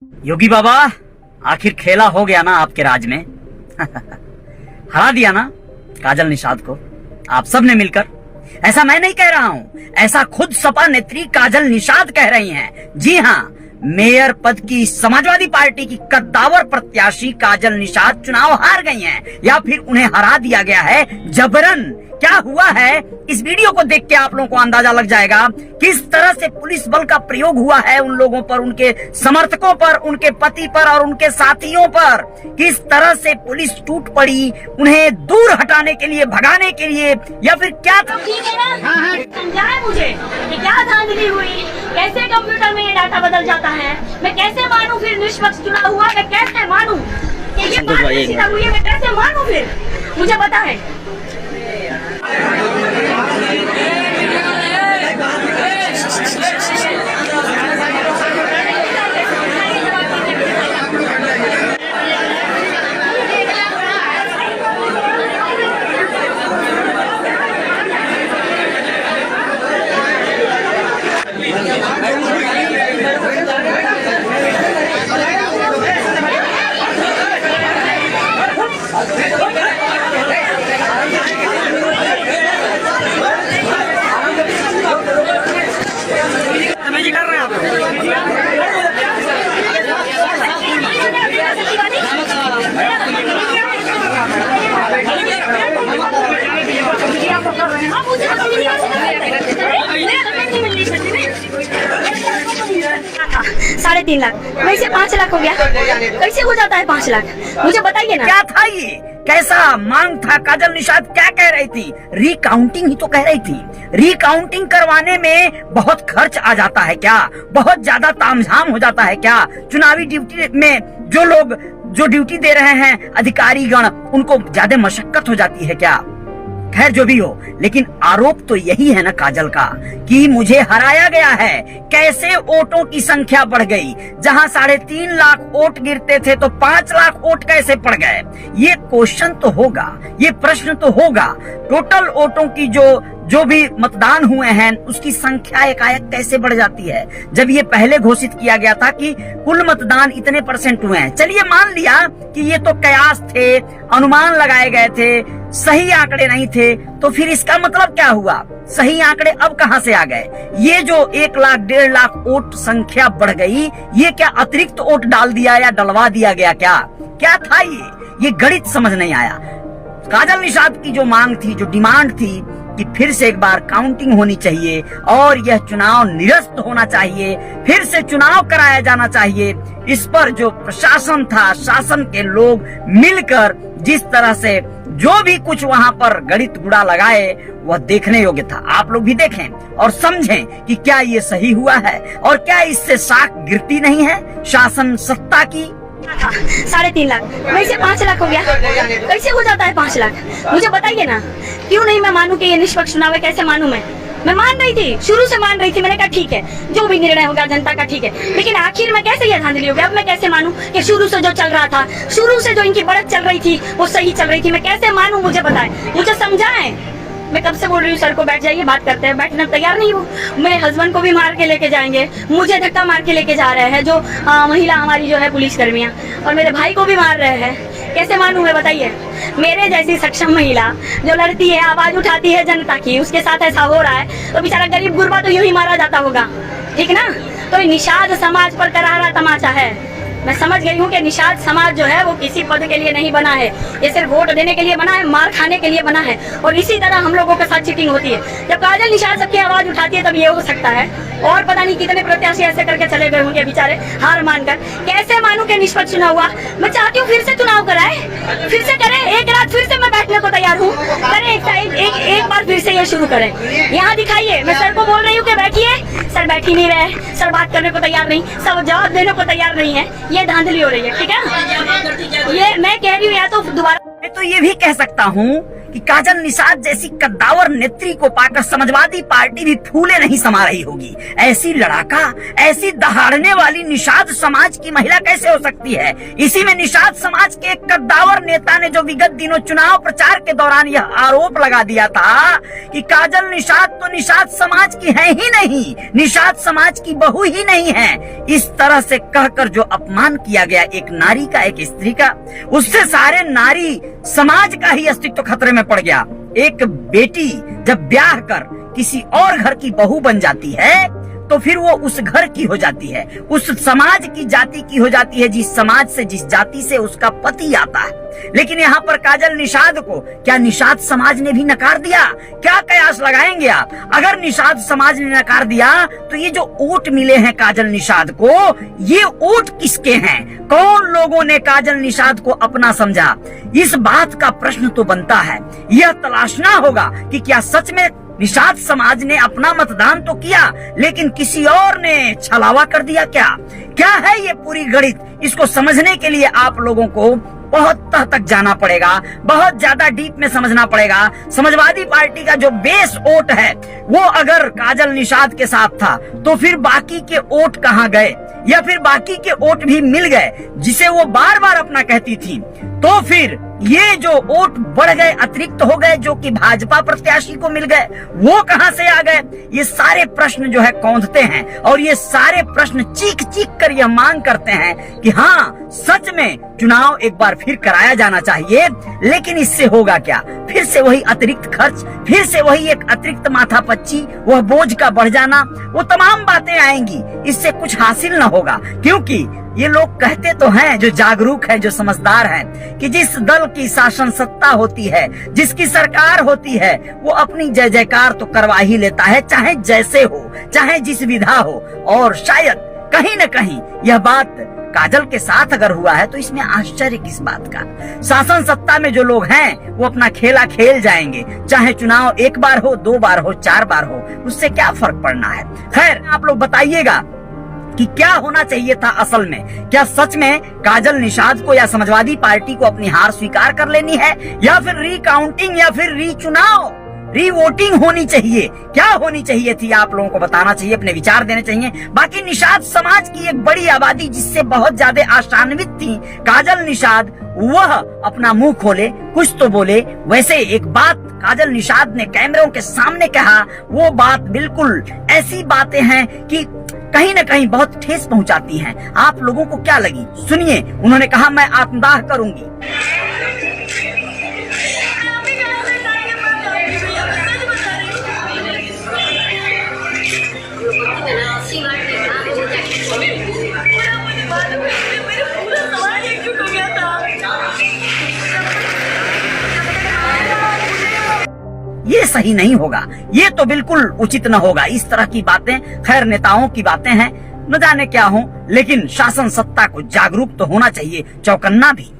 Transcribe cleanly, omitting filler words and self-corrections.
योगी बाबा, आखिर खेला हो गया ना आपके राज में। हरा दिया ना काजल निषाद को आप सब ने मिलकर। ऐसा मैं नहीं कह रहा हूँ, ऐसा खुद सपा नेत्री काजल निषाद कह रही हैं। जी हाँ, मेयर पद की समाजवादी पार्टी की कद्दावर प्रत्याशी काजल निषाद चुनाव हार गई हैं, या फिर उन्हें हरा दिया गया है जबरन। क्या हुआ है इस वीडियो को देख के आप लोगों को अंदाजा लग जाएगा किस तरह से पुलिस बल का प्रयोग हुआ है उन लोगों पर, उनके समर्थकों पर, उनके पति पर और उनके साथियों पर। किस तरह से पुलिस टूट पड़ी उन्हें दूर हटाने के लिए, भगाने के लिए, या फिर क्या था? ठीक है ना, समझाए मुझे कि क्या धांधली हुई, कैसे कंप्यूटर में ये डाटा बदल जाता है। मैं कैसे मानूं फिर निष्पक्ष चुनाव हुआ? मैं कैसे मानूं कि ये पारदर्शिता हुई है? मैं कैसे मानूं फिर? मुझे पता है। $3.5 लाख, वैसे 5 लाख हो गया। कैसे हो जाता है 5 लाख? मुझे बताइए ना। क्या था ये, कैसा मांग था? काजल निषाद क्या कह रही थी? रिकाउंटिंग ही तो कह रही थी। रिकाउंटिंग करवाने में बहुत खर्च आ जाता है क्या? बहुत ज्यादा तामझाम हो जाता है क्या? चुनावी ड्यूटी में जो लोग जो ड्यूटी दे रहे हैं अधिकारी गण, उनको ज्यादा मशक्कत हो जाती है क्या? खैर जो भी हो, लेकिन आरोप तो यही है ना काजल का कि मुझे हराया गया है। कैसे वोटों की संख्या बढ़ गई? जहां 3.5 लाख वोट गिरते थे तो 5 लाख वोट कैसे पड़ गए? ये क्वेश्चन तो होगा, ये प्रश्न तो होगा। टोटल वोटों की जो भी मतदान हुए हैं उसकी संख्या एकाएक कैसे बढ़ जाती है, जब ये पहले घोषित किया गया था कि कुल मतदान इतने % हुए हैं। चलिए मान लिया कि ये तो कयास थे, अनुमान लगाए गए थे, सही आंकड़े नहीं थे, तो फिर इसका मतलब क्या हुआ? सही आंकड़े अब कहां से आ गए? ये जो 1 लाख 1.5 लाख वोट संख्या बढ़ गई, ये क्या अतिरिक्त वोट डाल दिया या डलवा दिया गया? क्या था ये गणित समझ नहीं आया। काजल निषाद की जो मांग थी, जो डिमांड थी कि फिर से एक बार काउंटिंग होनी चाहिए और यह चुनाव निरस्त होना चाहिए, फिर से चुनाव कराया जाना चाहिए, इस पर जो प्रशासन था, शासन के लोग मिलकर जिस तरह से जो भी कुछ वहां पर गणित गुड़ा लगाए, वह देखने योग्य था। आप लोग भी देखें और समझें कि क्या ये सही हुआ है और क्या इससे साख गिरती नहीं है शासन सत्ता की। 3.5 लाख, वैसे 5 लाख हो गया। कैसे हो जाता है 5 लाख? मुझे बताइए ना। क्यों नहीं मैं मानूं कि ये निष्पक्ष चुनाव है? कैसे मानूं? मैं मान रही थी, शुरू से मान रही थी। मैंने कहा ठीक है, जो भी निर्णय होगा जनता का ठीक है, लेकिन आखिर में कैसे ये धांधली हो गया? अब मैं कैसे मानूं कि शुरू से जो चल रहा था, शुरू से जो इनकी बढ़त चल रही थी वो सही चल रही थी? मैं कैसे मानूं? मुझे बताएं, मुझे समझाएं। मैं कब से बोल रही हूँ सर को बैठ जाइए, बात करते हैं। बैठना तैयार नहीं हूँ। मेरे हस्बैंड को भी मार के लेके जाएंगे, मुझे धक्का मार के लेके जा रहे हैं जो महिला हमारी जो है पुलिस कर्मियाँ, और मेरे भाई को भी मार रहे हैं। कैसे मानूं मैं, बताइए? मेरे जैसी सक्षम महिला जो लड़ती है, आवाज उठाती है जनता की, उसके साथ ऐसा हो रहा है तो बेचारा गरीब गुरबा तो यूं ही मारा जाता होगा, ठीक ना? तो निषाद समाज पर करारा तमाचा है। मैं समझ गई हूँ कि निषाद समाज जो है वो किसी पद के लिए नहीं बना है, ये सिर्फ वोट देने के लिए बना है, मार खाने के लिए बना है। और इसी तरह हम लोगों के साथ चीटिंग होती है। जब काजल निषाद सबकी आवाज उठाती है तब ये हो सकता है। और पता नहीं कितने प्रत्याशी ऐसे करके चले गए होंगे बेचारे हार मानकर। कैसे मानूं कि निष्पक्ष चुनाव हुआ? मैं चाहती हूँ फिर से चुनाव कराए, फिर से करें, एक रात फिर से मैं बैठने को तैयार हूँ। करें एक बार फिर से ये शुरू करें। यहाँ दिखाइए, मैं सर को बोल रही हूँ कि बैठिए, सर बैठ ही नहीं रहे, सर बात करने को तैयार नहीं, सब जवाब देने को तैयार नहीं है। ये धांधली हो रही है, ठीक है? ये मैं कह रही हूँ, या तो दोबारा। मैं तो ये भी कह सकता हूँ कि काजल निषाद जैसी कद्दावर नेत्री को पाकर समाजवादी पार्टी भी फूले नहीं समा रही होगी। ऐसी लड़ाका, ऐसी दहाड़ने वाली निषाद समाज की महिला कैसे हो सकती है? इसी में निषाद समाज के एक कद्दावर नेता ने जो विगत दिनों चुनाव प्रचार के दौरान यह आरोप लगा दिया था कि काजल निषाद तो निषाद समाज की है ही नहीं, निषाद समाज की बहू ही नहीं है। इस तरह से कहकर जो अपमान किया गया एक नारी का, एक स्त्री का, उससे सारे नारी समाज का ही अस्तित्व खतरे में पड़ गया। एक बेटी जब ब्याह कर किसी और घर की बहू बन जाती है तो फिर वो उस घर की हो जाती है, उस समाज की जाति की हो जाती है, जिस समाज से, जिस जाति से उसका पति आता है। लेकिन यहाँ पर काजल निषाद को क्या निषाद समाज ने भी नकार दिया? क्या कयास लगाएंगे आप? अगर निषाद समाज ने नकार दिया तो ये जो वोट मिले हैं काजल निषाद को, ये वोट किसके हैं? कौन लोगों ने काजल निषाद को अपना समझा? इस बात का प्रश्न तो बनता है। यह तलाशना होगा कि क्या सच में निषाद समाज ने अपना मतदान तो किया लेकिन किसी और ने छलावा कर दिया क्या? क्या है ये पूरी गणित? इसको समझने के लिए आप लोगों को बहुत तह तक जाना पड़ेगा, बहुत ज्यादा डीप में समझना पड़ेगा। समाजवादी पार्टी का जो बेस वोट है वो अगर काजल निषाद के साथ था तो फिर बाकी के वोट कहाँ गए? या फिर बाकी के वोट भी मिल गए जिसे वो बार बार अपना कहती थी, तो फिर ये जो वोट बढ़ गए, अतिरिक्त हो गए, जो कि भाजपा प्रत्याशी को मिल गए, वो कहां से आ गए? ये सारे प्रश्न जो है कौंधते हैं और ये सारे प्रश्न चीख चीख कर यह मांग करते हैं कि हाँ, सच में चुनाव एक बार फिर कराया जाना चाहिए। लेकिन इससे होगा क्या? फिर से वही अतिरिक्त खर्च, फिर से वही एक अतिरिक्त माथापच्ची, वह बोझ का बढ़ जाना, वो तमाम बातें आएंगी। इससे कुछ हासिल न होगा, क्योंकि ये लोग कहते तो हैं, जो जागरूक है, जो समझदार हैं, कि जिस दल की शासन सत्ता होती है, जिसकी सरकार होती है, वो अपनी जय जयकार तो करवा ही लेता है, चाहे जैसे हो, चाहे जिस विधा हो। और शायद कहीं न कहीं यह बात काजल के साथ अगर हुआ है तो इसमें आश्चर्य किस बात का? शासन सत्ता में जो लोग हैं वो अपना खेला खेल जाएंगे, चाहे चुनाव एक बार हो, 2 बार हो, 4 बार हो, उससे क्या फर्क पड़ना है? खैर, आप लोग बताइएगा कि क्या होना चाहिए था असल में? क्या सच में काजल निषाद को या समाजवादी पार्टी को अपनी हार स्वीकार कर लेनी है, या फिर रीकाउंटिंग, या फिर रीचुनाव, रीवोटिंग होनी चाहिए? क्या होनी चाहिए थी? आप लोगों को बताना चाहिए, अपने विचार देने चाहिए। बाकी निषाद समाज की एक बड़ी आबादी जिससे बहुत ज्यादा आशान्वित थी काजल निषाद, वह अपना मुंह खोले, कुछ तो बोले। वैसे एक बात काजल निषाद ने कैमरों के सामने कहा, वो बात बिल्कुल ऐसी बातें हैं कि कहीं न कहीं बहुत ठेस पहुंचाती हैं। आप लोगों को क्या लगी? सुनिए, उन्होंने कहा, मैं आत्मदाह करूंगी। ये सही नहीं होगा, ये तो बिल्कुल उचित न होगा। इस तरह की बातें, खैर नेताओं की बातें हैं, न जाने क्या हो, लेकिन शासन सत्ता को जागरूक तो होना चाहिए, चौकन्ना भी।